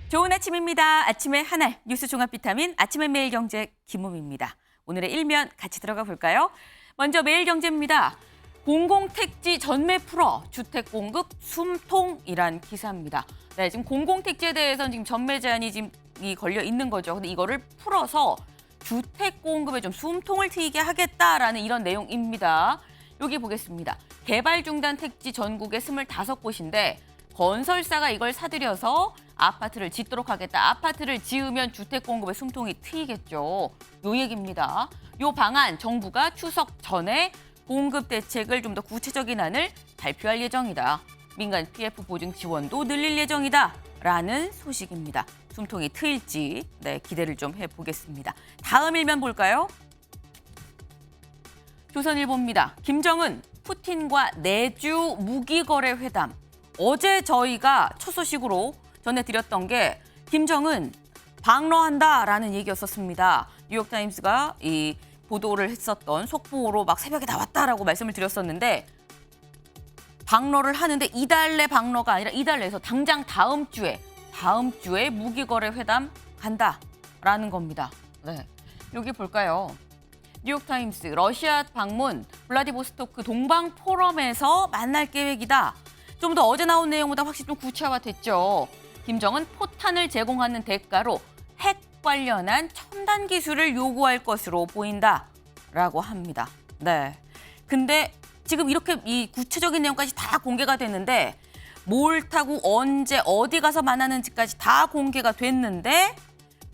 좋은 아침입니다. 아침의 하나 뉴스 종합 비타민 아침의 매일경제 김우미입니다. 오늘의 일면 같이 들어가 볼까요? 먼저 매일경제입니다. 공공택지 전매 풀어 주택 공급 숨통이란 기사입니다. 네, 지금 공공택지에 대해서는 지금 전매 제한이 지금 걸려 있는 거죠. 근데 이거를 풀어서 주택 공급에 좀 숨통을 트이게 하겠다라는 이런 내용입니다. 여기 보겠습니다. 개발 중단 택지 전국에 25곳인데 건설사가 이걸 사들여서 아파트를 짓도록 하겠다. 아파트를 지으면 주택 공급에 숨통이 트이겠죠. 요 얘기입니다. 요 방안 정부가 추석 전에 공급 대책을 좀 더 구체적인 안을 발표할 예정이다. 민간 PF 보증 지원도 늘릴 예정이다. 라는 소식입니다. 숨통이 트일지 기대를 좀 해보겠습니다. 다음 일면 볼까요? 조선일보입니다. 김정은, 푸틴과 내주 무기거래 회담. 어제 저희가 첫 소식으로 전해드렸던 게 김정은 방러한다라는 얘기였었습니다. 뉴욕타임스가 이 보도를 했었던 속보로 막 새벽에 나왔다라고 말씀을 드렸었는데 방러를 하는데 이달 내 방러가 아니라 이달 내에서 당장 다음 주에 무기거래 회담 간다라는 겁니다. 네, 여기 볼까요? 뉴욕타임스 러시아 방문 블라디보스토크 동방 포럼에서 만날 계획이다. 좀 더 어제 나온 내용보다 확실히 좀 구체화됐죠. 김정은 포탄을 제공하는 대가로 핵 관련한 첨단 기술을 요구할 것으로 보인다라고 합니다. 네. 근데 지금 이렇게 이 구체적인 내용까지 다 공개가 됐는데 뭘 타고 언제 어디 가서 만나는지까지 다 공개가 됐는데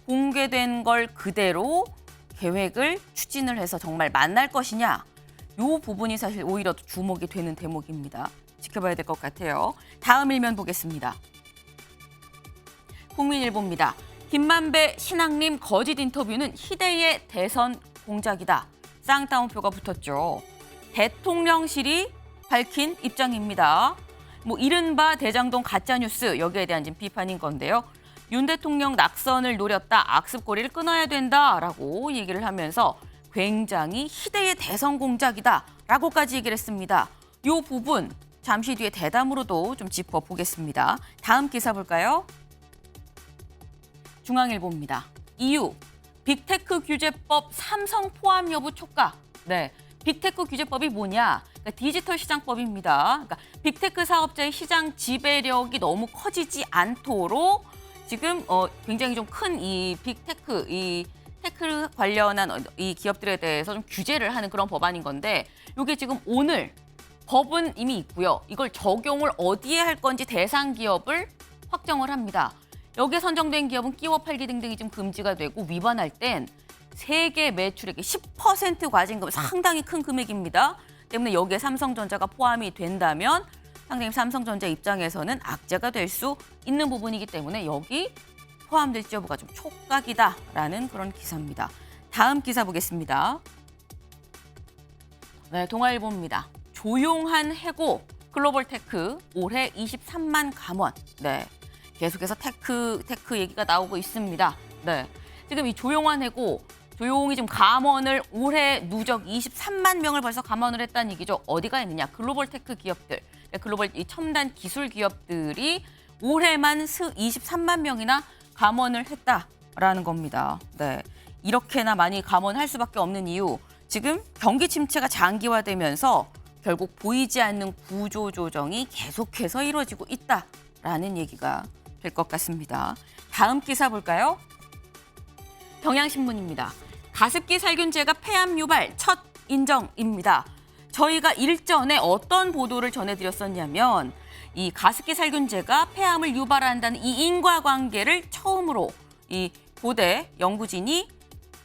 공개된 걸 그대로 계획을 추진을 해서 정말 만날 것이냐? 이 부분이 사실 오히려 주목이 되는 대목입니다. 지켜봐야 될 것 같아요. 다음 일면 보겠습니다. 국민일보입니다. 김만배 신앙림 거짓 인터뷰는 희대의 대선 공작이다. 쌍따옴표가 붙었죠. 대통령실이 밝힌 입장입니다. 이른바 대장동 가짜뉴스 여기에 대한 지금 비판인 건데요. 윤 대통령 낙선을 노렸다. 악습고리를 끊어야 된다라고 얘기를 하면서 굉장히 희대의 대선 공작이다라고까지 얘기를 했습니다. 이 부분 잠시 뒤에 대담으로도 좀 짚어보겠습니다. 다음 기사 볼까요? 중앙일보입니다. EU 빅테크 규제법 삼성 포함 여부 촉각. 네, 빅테크 규제법이 뭐냐? 그러니까 디지털 시장법입니다. 그러니까 빅테크 사업자의 시장 지배력이 너무 커지지 않도록 지금 굉장히 좀 큰 이 빅테크, 이 테크 관련한 이 기업들에 대해서 좀 규제를 하는 그런 법안인 건데 이게 지금 오늘 법은 이미 있고요. 이걸 적용을 어디에 할 건지 대상 기업을 확정을 합니다. 여기에 선정된 기업은 끼워 팔기 등등이 좀 금지가 되고 위반할 땐 세계 매출액의 10% 과징금 상당히 큰 금액입니다. 때문에 여기에 삼성전자가 포함이 된다면 상당히 삼성전자 입장에서는 악재가 될 수 있는 부분이기 때문에 여기 포함될지 여부가 좀 촉각이다라는 그런 기사입니다. 다음 기사 보겠습니다. 네, 동아일보입니다. 조용한 해고 글로벌 테크 올해 23만 감원. 네, 계속해서 테크 얘기가 나오고 있습니다. 네, 지금 이 조용한 해고 조용히 좀 감원을 올해 누적 23만 명을 벌써 감원을 했다는 얘기죠. 어디가 있느냐? 글로벌 테크 기업들, 글로벌 이 첨단 기술 기업들이 올해만 23만 명이나 감원을 했다라는 겁니다. 네, 이렇게나 많이 감원할 수밖에 없는 이유. 지금 경기 침체가 장기화되면서 결국 보이지 않는 구조 조정이 계속해서 이루어지고 있다라는 얘기가 될 것 같습니다. 다음 기사 볼까요? 경향신문입니다. 가습기 살균제가 폐암 유발 첫 인정입니다. 저희가 일전에 어떤 보도를 전해드렸었냐면 이 가습기 살균제가 폐암을 유발한다는 이 인과관계를 처음으로 이 고대 연구진이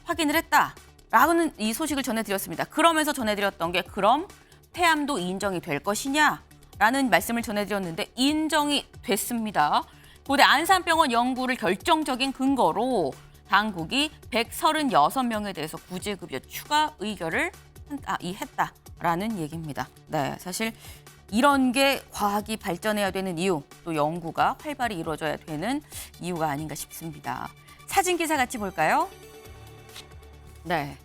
확인을 했다라는 이 소식을 전해드렸습니다. 그러면서 전해드렸던 게 그럼 폐암도 인정이 될 것이냐라는 말씀을 전해드렸는데 인정이 됐습니다. 고대 안산병원 연구를 결정적인 근거로 당국이 136명에 대해서 구제급여 추가 의결을 했다라는 얘기입니다. 네, 사실 이런 게 과학이 발전해야 되는 이유, 또 연구가 활발히 이루어져야 되는 이유가 아닌가 싶습니다. 사진 기사 같이 볼까요? 네,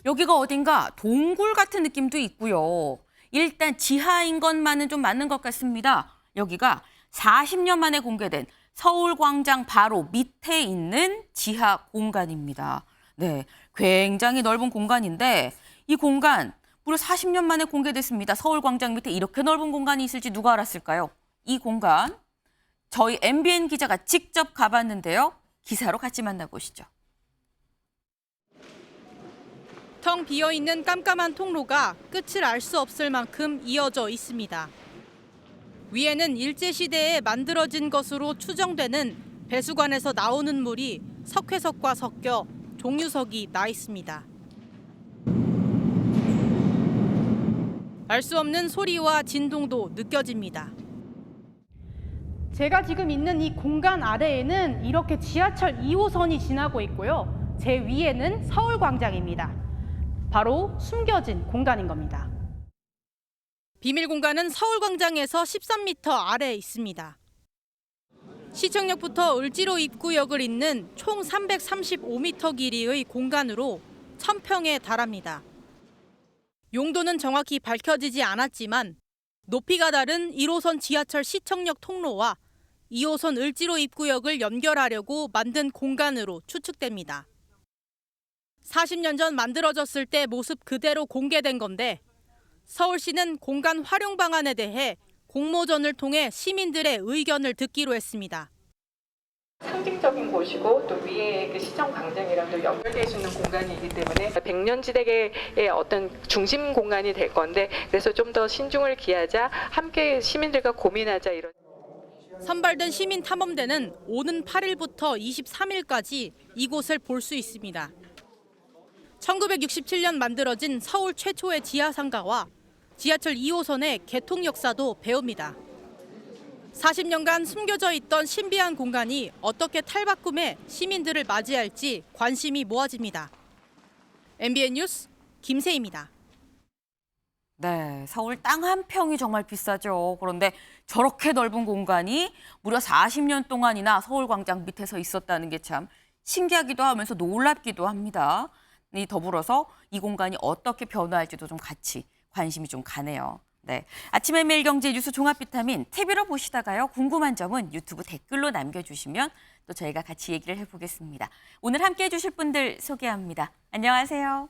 여기가 어딘가 동굴 같은 느낌도 있고요. 일단 지하인 것만은 좀 맞는 것 같습니다. 여기가 40년 만에 공개된 서울광장 바로 밑에 있는 지하 공간입니다. 네, 굉장히 넓은 공간인데 이 공간 무려 40년 만에 공개됐습니다. 서울광장 밑에 이렇게 넓은 공간이 있을지 누가 알았을까요? 이 공간 저희 MBN 기자가 직접 가봤는데요. 기사로 같이 만나보시죠. 텅 비어있는 깜깜한 통로가 끝을 알 수 없을 만큼 이어져 있습니다. 위에는 일제시대에 만들어진 것으로 추정되는 배수관에서 나오는 물이 석회석과 섞여 종유석이 나 있습니다. 알 수 없는 소리와 진동도 느껴집니다. 제가 지금 있는 이 공간 아래에는 이렇게 지하철 2호선이 지나고 있고요. 제 위에는 서울광장입니다. 바로 숨겨진 공간인 겁니다. 비밀 공간은 서울광장에서 13m 아래에 있습니다. 시청역부터 을지로 입구역을 잇는 총 335m 길이의 공간으로 1000평에 달합니다. 용도는 정확히 밝혀지지 않았지만 높이가 다른 1호선 지하철 시청역 통로와 2호선 을지로 입구역을 연결하려고 만든 공간으로 추측됩니다. 40년 전 만들어졌을 때 모습 그대로 공개된 건데 서울시는 공간 활용 방안에 대해 공모전을 통해 시민들의 의견을 듣기로 했습니다. 상징적인 곳이고 또 위에 그 시청 광장이랑도 연결될 수 있는 공간이기 때문에 백년지대의 어떤 중심 공간이 될 건데 그래서 좀 더 신중을 기하자 함께 시민들과 고민하자 이런. 선발된 시민 탐험대는 오는 8일부터 23일까지 이곳을 볼 수 있습니다. 1967년 만들어진 서울 최초의 지하상가와 지하철 2호선의 개통 역사도 배웁니다. 40년간 숨겨져 있던 신비한 공간이 어떻게 탈바꿈해 시민들을 맞이할지 관심이 모아집니다. MBN 뉴스 김세희입니다. 네, 서울 땅 한 평이 정말 비싸죠. 그런데 저렇게 넓은 공간이 무려 40년 동안이나 서울광장 밑에서 있었다는 게 참 신기하기도 하면서 놀랍기도 합니다. 이 더불어서 이 공간이 어떻게 변화할지도 좀 같이 관심이 좀 가네요. 네, 아침의 매일경제 뉴스 종합비타민 TV로 보시다가요. 궁금한 점은 유튜브 댓글로 남겨주시면 또 저희가 같이 얘기를 해보겠습니다. 오늘 함께해 주실 분들 소개합니다. 안녕하세요.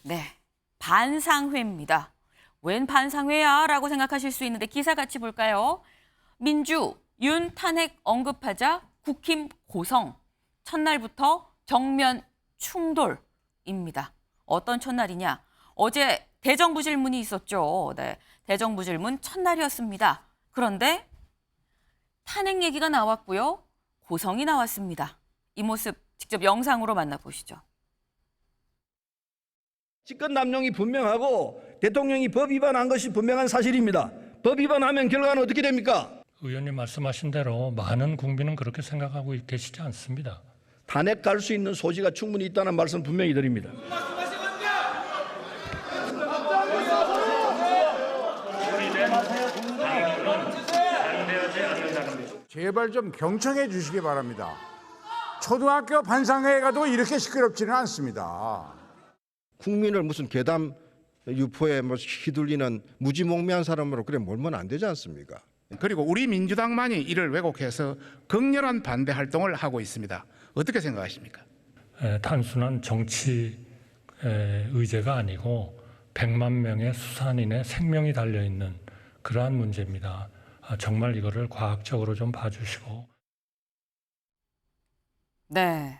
네, 반상회입니다. 웬 반상회야? 라고 생각하실 수 있는데 기사 같이 볼까요? 민주, 윤 탄핵 언급하자 국힘 고성. 첫날부터 정면 충돌입니다. 어떤 첫날이냐? 어제 대정부 질문이 있었죠. 네, 대정부 질문 첫날이었습니다. 그런데 탄핵 얘기가 나왔고요. 고성이 나왔습니다. 이 모습 직접 영상으로 만나보시죠. 직권 남용이 분명하고 대통령이 법 위반한 것이 분명한 사실입니다. 법 위반하면 결과는 어떻게 됩니까? 의원님 말씀하신 대로 많은 국민은 그렇게 생각하고 계시지 않습니다. 탄핵 갈 수 있는 소지가 충분히 있다는 말씀 분명히 드립니다. 제발 좀 경청해 주시기 바랍니다. 초등학교 반상회에 가도 이렇게 시끄럽지는 않습니다. 국민을 무슨 괴담 유포에 휘둘리는 무지몽매한 사람으로 그래 몰면 안 되지 않습니까? 그리고 우리 민주당만이 이를 왜곡해서 극렬한 반대 활동을 하고 있습니다. 어떻게 생각하십니까? 단순한 정치 의제가 아니고 100만 명의 수산인의 생명이 달려있는 그러한 문제입니다. 정말 이거를 과학적으로 좀 봐주시고. 네,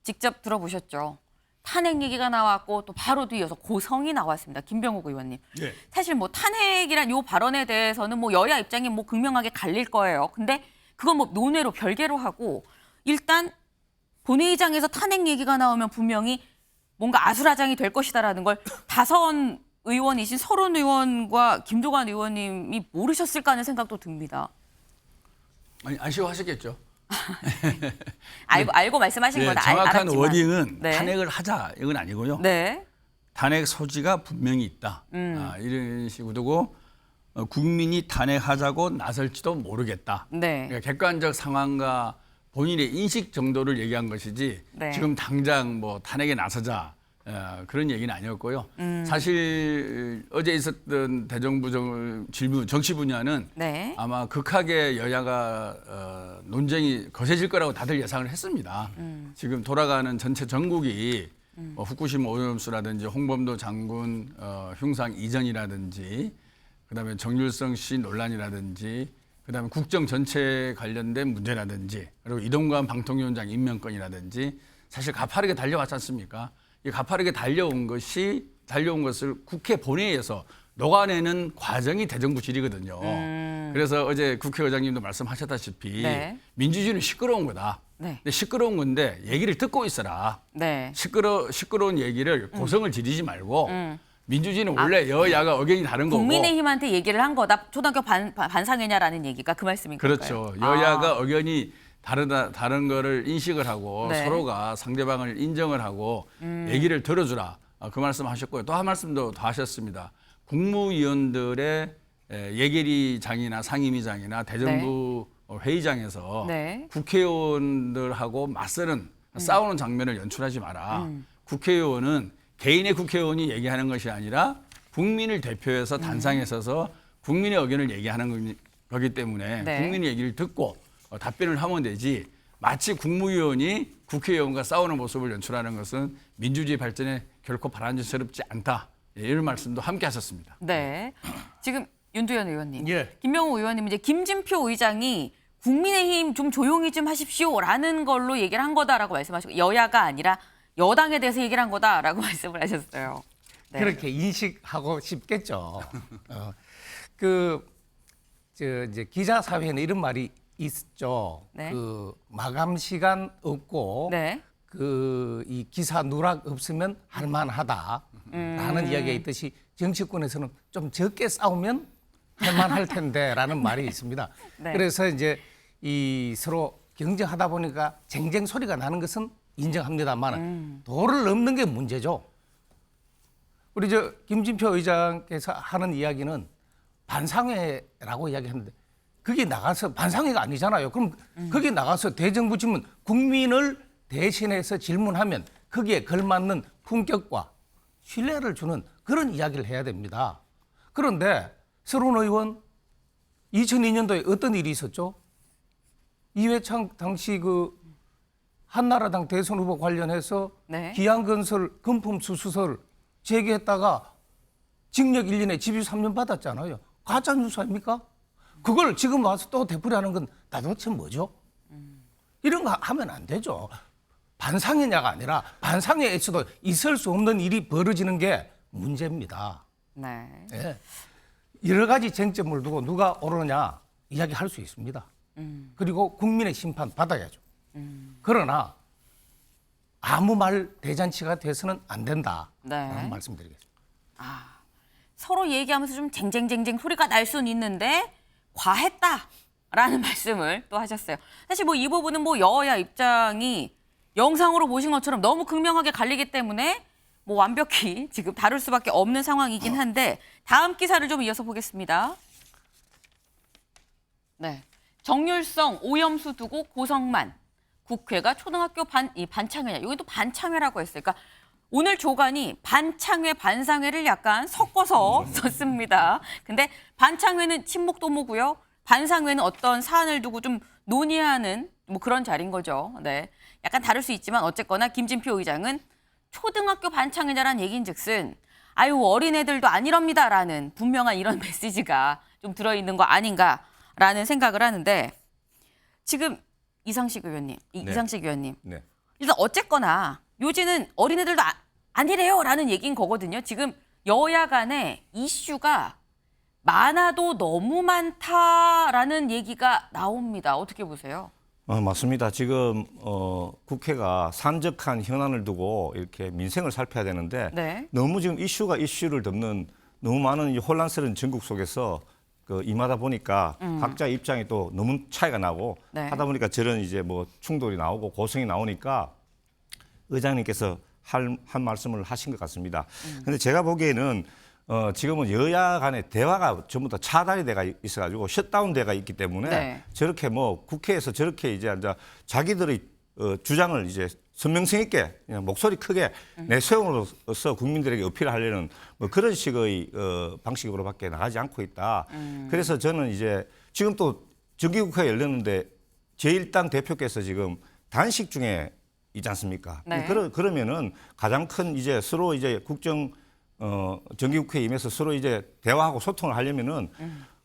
직접 들어보셨죠. 탄핵 얘기가 나왔고 또 바로 뒤이어서 고성이 나왔습니다. 김병욱 의원님. 네. 사실 뭐 탄핵이란 요 발언에 대해서는 뭐 여야 입장이 뭐 극명하게 갈릴 거예요. 근데 그건 뭐 논외로 별개로 하고 일단 본회의장에서 탄핵 얘기가 나오면 분명히 뭔가 아수라장이 될 것이다라는 걸 다선 의원이신 서른 의원과 김종관 의원님이 모르셨을까 하는 생각도 듭니다. 아니 아쉬워하셨겠죠. 알고 말씀하신 네, 건 정확한 알았지만. 워딩은 네. 탄핵을 하자 이건 아니고요. 네. 탄핵 소지가 분명히 있다. 이런 식으로고 국민이 탄핵하자고 나설지도 모르겠다. 네. 그러니까 객관적 상황과 본인의 인식 정도를 얘기한 것이지 네. 지금 당장 뭐 탄핵에 나서자 그런 얘기는 아니었고요. 사실 어제 있었던 대정부 질문 정치 분야는 네. 아마 극하게 여야가 논쟁이 거세질 거라고 다들 예상을 했습니다. 지금 돌아가는 전체 전국이 후쿠시마 오염수라든지 홍범도 장군 흉상 이전이라든지 그다음에 정률성 씨 논란이라든지 그다음에 국정 전체 관련된 문제라든지 그리고 이동관 방통위원장 임명권이라든지 사실 가파르게 달려왔지 않습니까? 이 가파르게 달려온 것을 국회 본회의에서 녹아내는 과정이 대정부 질이거든요. 그래서 어제 국회의장님도 말씀하셨다시피 네. 민주주의는 시끄러운 거다. 네. 근데 시끄러운 건데 얘기를 듣고 있어라. 네. 시끄러운 얘기를 고성을 지르지 말고 민주주의는 원래 여야가 의견이 다른 거고. 국민의힘한테 얘기를 한 거다. 초등학교 반상회냐라는 얘기가 그 말씀인 건가요? 그렇죠. 여야가 의견이 다른 거를 인식을 하고 네. 서로가 상대방을 인정을 하고 얘기를 들어주라. 그 말씀하셨고요. 또 한 말씀도 더 하셨습니다. 국무위원들의 예결위장이나 상임위장이나 대정부 회의장에서 네. 국회의원들하고 맞서는 싸우는 장면을 연출하지 마라. 국회의원은 개인의 국회의원이 얘기하는 것이 아니라 국민을 대표해서 단상에 서서 국민의 의견을 얘기하는 거기 때문에 네. 국민의 얘기를 듣고 답변을 하면 되지 마치 국무위원이 국회의원과 싸우는 모습을 연출하는 것은 민주주의 발전에 결코 바람직스럽지 않다. 이런 말씀도 함께 하셨습니다. 네. 지금 윤두현 의원님, 예. 김명호 의원님 이제 김진표 의장이 국민의힘 좀 조용히 좀 하십시오라는 걸로 얘기를 한 거다라고 말씀하시고 여야가 아니라 여당에 대해서 얘기를 한 거다라고 말씀을 하셨어요. 네. 그렇게 인식하고 싶겠죠. 이제 기자 사회에는 이런 말이 있죠. 네. 마감 시간 없고 네. 이 기사 누락 없으면 할만하다라는 이야기가 있듯이 정치권에서는 좀 적게 싸우면 할만할 텐데라는 말이 있습니다. 네. 그래서 이제 이 서로 경쟁하다 보니까 쟁쟁 소리가 나는 것은 인정합니다만 도를 넘는 게 문제죠. 우리 김진표 의장께서 하는 이야기는 반상회라고 이야기하는데 거기 나가서 반상회가 아니잖아요. 그럼 거기 나가서 대정부 질문 국민을 대신해서 질문하면 거기에 걸맞는 품격과 신뢰를 주는 그런 이야기를 해야 됩니다. 그런데 서른 의원 2002년도에 어떤 일이 있었죠? 이회창 당시 한나라당 대선 후보 관련해서 네. 기안건설 금품 수수설 제기했다가 징역 1년에 집유 3년 받았잖아요. 가짜 뉴스 아닙니까? 그걸 지금 와서 또 되풀이하는 건 도대체 뭐죠? 이런 거 하면 안 되죠. 반상회냐가 아니라 반상회에서도 있을 수 없는 일이 벌어지는 게 문제입니다. 네. 예. 여러 가지 쟁점을 두고 누가 옳으냐 이야기할 수 있습니다. 그리고 국민의 심판 받아야죠. 그러나 아무 말 대잔치가 돼서는 안 된다라는 네. 말씀드리겠습니다. 서로 얘기하면서 좀 쟁쟁쟁쟁 소리가 날 수는 있는데 과했다라는 말씀을 또 하셨어요. 사실 이 부분은 여야 입장이 영상으로 보신 것처럼 너무 극명하게 갈리기 때문에 완벽히 지금 다룰 수밖에 없는 상황이긴 한데 다음 기사를 좀 이어서 보겠습니다. 네, 정률성 오염수 두고 고성만 국회가 초등학교 반창회냐. 여기 또 반창회라고 했어요. 그러니까 오늘 조간이 반창회, 반상회를 약간 섞어서 썼습니다. 근데 반창회는 친목 도모고요. 반상회는 어떤 사안을 두고 좀 논의하는 그런 자리인 거죠. 네, 약간 다를 수 있지만 어쨌거나 김진표 의장은 초등학교 반창회냐라는 얘기인즉슨 어린애들도 아니랍니다라는 분명한 이런 메시지가 좀 들어있는 거 아닌가라는 생각을 하는데 지금 이상식 의원님, 네. 일단 어쨌거나 요지는 어린애들도 아니래요라는 얘기인 거거든요. 지금 여야 간에 이슈가 많아도 너무 많다라는 얘기가 나옵니다. 어떻게 보세요? 맞습니다. 지금 국회가 산적한 현안을 두고 이렇게 민생을 살펴야 되는데 네. 너무 지금 이슈를 덮는 너무 많은 이 혼란스러운 전국 속에서 임하다 보니까 각자 입장이 또 너무 차이가 나고 네. 하다 보니까 저런 이제 충돌이 나오고 고성이 나오니까 의장님께서 한 말씀을 하신 것 같습니다. 그런데 제가 보기에는 지금은 여야 간의 대화가 전부 다 차단이 돼가 있어가지고 셧다운 돼가 있기 때문에 네. 저렇게 국회에서 저렇게 이제 자기들의 주장을 이제 선명성 있게 그냥 목소리 크게 내세움으로써 국민들에게 어필하려는 뭐 그런 식의 방식으로밖에 나가지 않고 있다. 그래서 저는 이제 지금 또 정기국회가 열렸는데 제1당 대표께서 지금 단식 중에 있지 않습니까? 네. 그러면은 가장 큰 이제 서로 이제 정기국회에 임해서 서로 이제 대화하고 소통을 하려면은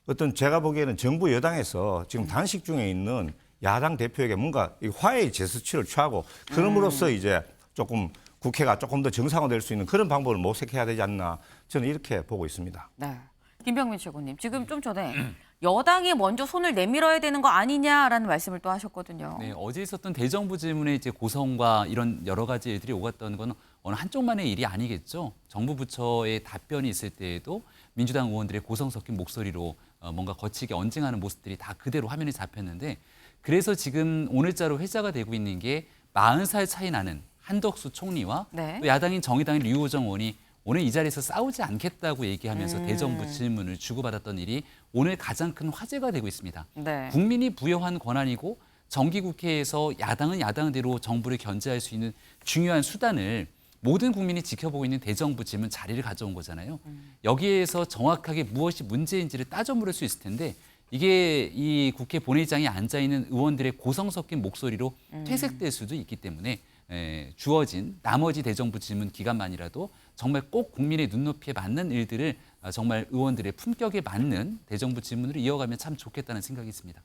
어떤 제가 보기에는 정부 여당에서 지금 단식 중에 있는 야당 대표에게 뭔가 이 화해의 제스처를 취하고 그럼으로써 이제 조금 국회가 조금 더 정상화될 수 있는 그런 방법을 모색해야 되지 않나 저는 이렇게 보고 있습니다. 네. 김병민 최고님, 지금 좀 전에 여당이 먼저 손을 내밀어야 되는 거 아니냐라는 말씀을 또 하셨거든요. 네, 어제 있었던 대정부 질문에 이제 고성과 이런 여러 가지 일들이 오갔던 건 어느 한쪽만의 일이 아니겠죠. 정부 부처의 답변이 있을 때에도 민주당 의원들의 고성 섞인 목소리로 뭔가 거치게 언쟁하는 모습들이 다 그대로 화면에 잡혔는데 그래서 지금 오늘자로 회자가 되고 있는 게 40살 차이 나는 한덕수 총리와 네. 또 야당인 정의당의 류호정 의원이 오늘 이 자리에서 싸우지 않겠다고 얘기하면서 대정부 질문을 주고받았던 일이 오늘 가장 큰 화제가 되고 있습니다. 네. 국민이 부여한 권한이고 정기국회에서 야당은 야당대로 정부를 견제할 수 있는 중요한 수단을 모든 국민이 지켜보고 있는 대정부 질문 자리를 가져온 거잖아요. 여기에서 정확하게 무엇이 문제인지를 따져 물을 수 있을 텐데 이게 이 국회 본회의장에 앉아있는 의원들의 고성 섞인 목소리로 퇴색될 수도 있기 때문에 주어진 나머지 대정부 질문 기간만이라도 정말 꼭 국민의 눈높이에 맞는 일들을 정말 의원들의 품격에 맞는 대정부 질문으로 이어가면 참 좋겠다는 생각이 있습니다.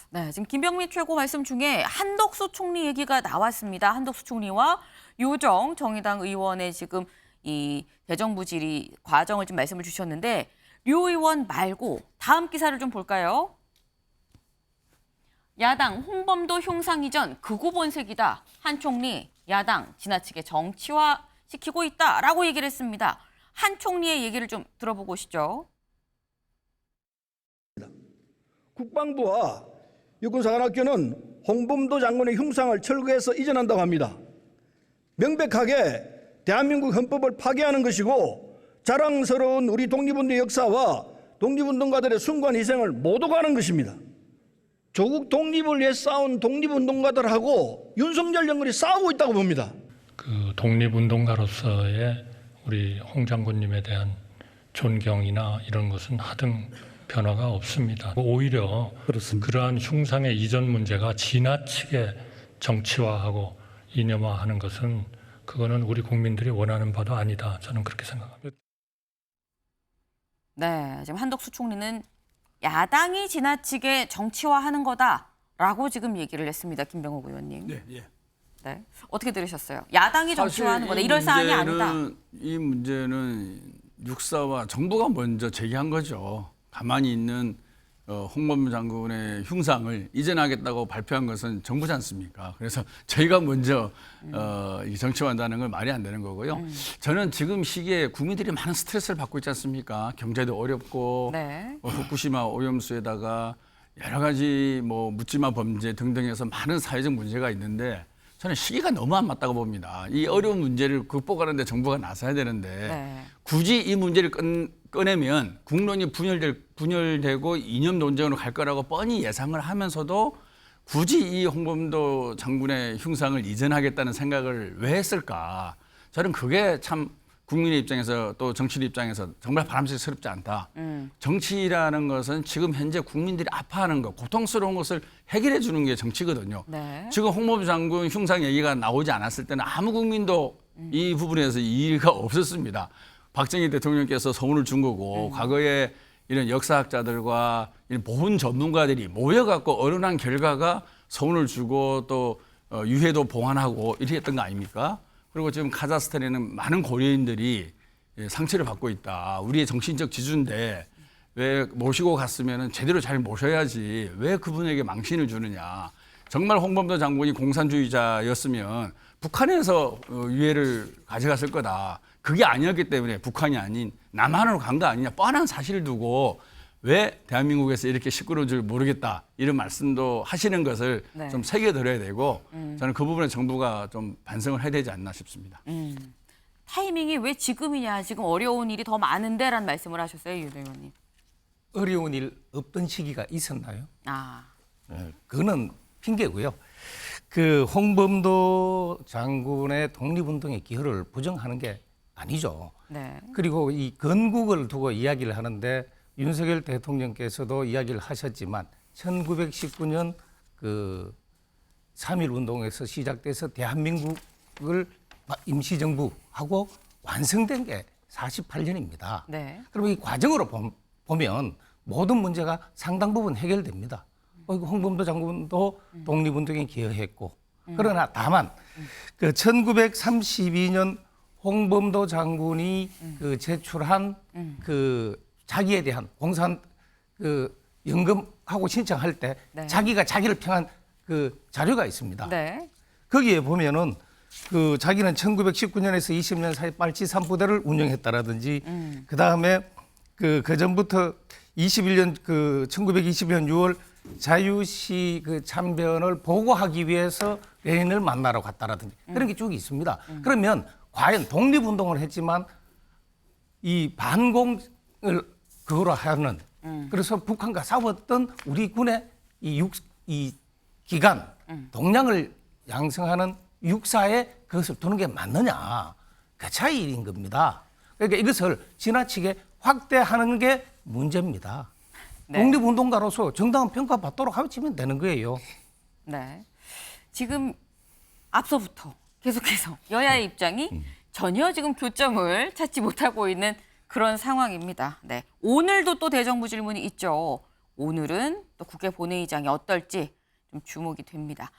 네, 지금 김병민 최고 말씀 중에 한덕수 총리 얘기가 나왔습니다. 한덕수 총리와 유호정 정의당 의원의 지금 이 대정부 질의 과정을 좀 말씀을 주셨는데 류 의원 말고 다음 기사를 좀 볼까요? 야당 홍범도 흉상 이전 극우 본색이다. 한 총리 야당 지나치게 정치화시키고 있다라고 얘기를 했습니다. 한 총리의 얘기를 좀 들어보고 오시죠. 국방부와 육군사관학교는 홍범도 장군의 흉상을 철거해서 이전한다고 합니다. 명백하게 대한민국 헌법을 파괴하는 것이고 자랑스러운 우리 독립운동의 역사와 독립운동가들의 숭고한 희생을 못 오가는 것입니다. 조국 독립을 위해 싸운 독립운동가들하고 윤석열 정권이 싸우고 있다고 봅니다. 그 독립운동가로서의 우리 홍 장군님에 대한 존경이나 이런 것은 하등 변화가 없습니다. 오히려 그러한 흉상의 이전 문제가 지나치게 정치화하고 이념화하는 것은 그거는 우리 국민들이 원하는 바도 아니다. 저는 그렇게 생각합니다. 네, 지금 한덕수 총리는 야당이 지나치게 정치화하는 거다라고 지금 얘기를 했습니다. 김병욱 의원님. 네, 예. 네, 어떻게 들으셨어요? 야당이 정치화하는 거다. 이럴 사안이 아니다. 이 문제는 육사와 정부가 먼저 제기한 거죠. 가만히 있는 홍범도 장군의 흉상을 이전하겠다고 발표한 것은 정부지 않습니까? 그래서 저희가 먼저 정치화한다는 건 말이 안 되는 거고요. 저는 지금 시기에 국민들이 많은 스트레스를 받고 있지 않습니까? 경제도 어렵고 네. 후쿠시마 오염수에다가 여러 가지 뭐 묻지마 범죄 등등해서 많은 사회적 문제가 있는데 저는 시기가 너무 안 맞다고 봅니다. 이 어려운 문제를 극복하는데 정부가 나서야 되는데 네. 굳이 이 문제를 꺼내면 국론이 분열되고 이념 논쟁으로 갈 거라고 뻔히 예상을 하면서도 굳이 이 홍범도 장군의 흉상을 이전하겠다는 생각을 왜 했을까? 저는 그게 참 국민의 입장에서 또 정치인 입장에서 정말 바람직스럽지 않다. 정치라는 것은 지금 현재 국민들이 아파하는 것, 고통스러운 것을 해결해 주는 게 정치거든요. 네. 지금 홍범도 장군 흉상 얘기가 나오지 않았을 때는 아무 국민도 이 부분에서 이의가 없었습니다. 박정희 대통령께서 서운을 준 거고 과거에 이런 역사학자들과 이런 보훈 전문가들이 모여갖고 어른한 결과가 서운을 주고 또 유해도 봉환하고 이렇게 했던 거 아닙니까? 그리고 지금 카자흐스탄에는 많은 고려인들이 상처를 받고 있다. 우리의 정신적 지주인데 왜 모시고 갔으면 제대로 잘 모셔야지 왜 그분에게 망신을 주느냐. 정말 홍범도 장군이 공산주의자였으면 북한에서 유해를 가져갔을 거다. 그게 아니었기 때문에 북한이 아닌 남한으로 간 거 아니냐. 뻔한 사실을 두고 왜 대한민국에서 이렇게 시끄러운 줄 모르겠다. 이런 말씀도 하시는 것을 네. 좀 새겨들어야 되고 저는 그 부분에 정부가 좀 반성을 해야 되지 않나 싶습니다. 타이밍이 왜 지금이냐. 지금 어려운 일이 더 많은데라는 말씀을 하셨어요. 유 의원님. 어려운 일 없던 시기가 있었나요? 아, 그거는 핑계고요. 그 홍범도 장군의 독립운동의 기여를 부정하는 게 아니죠. 네. 그리고 이 건국을 두고 이야기를 하는데 윤석열 대통령께서도 이야기를 하셨지만 1919년 그 3.1 운동에서 시작돼서 대한민국을 임시정부하고 완성된 게 48년입니다. 네. 그럼 이 과정으로 보면 모든 문제가 상당 부분 해결됩니다. 홍범도 장군도 독립운동에 기여했고 그러나 다만 그 1932년 홍범도 장군이 그 제출한 그 자기에 대한 공산 그 연금하고 신청할 때 네. 자기가 자기를 평한 그 자료가 있습니다. 네. 거기에 보면은 그 자기는 1919년에서 20년 사이 빨치 3부대를 운영했다라든지 그 다음에 그 전부터 21년 그 1920년 6월 자유시 그 참변을 보고하기 위해서 레닌을 만나러 갔다라든지 그런 게 쭉 있습니다. 그러면 과연 독립운동을 했지만 이 반공을 그거로 하는 그래서 북한과 싸웠던 우리 군의 이 기간 동량을 양성하는 육사에 그것을 두는 게 맞느냐 그 차이인 겁니다. 그러니까 이것을 지나치게 확대하는 게 문제입니다. 네. 독립운동가로서 정당한 평가받도록 하면 되는 거예요. 네. 지금 앞서부터 계속해서 여야의 입장이 전혀 지금 교점을 찾지 못하고 있는 그런 상황입니다. 네. 오늘도 또 대정부 질문이 있죠. 오늘은 또 국회 본회의장이 어떨지 좀 주목이 됩니다.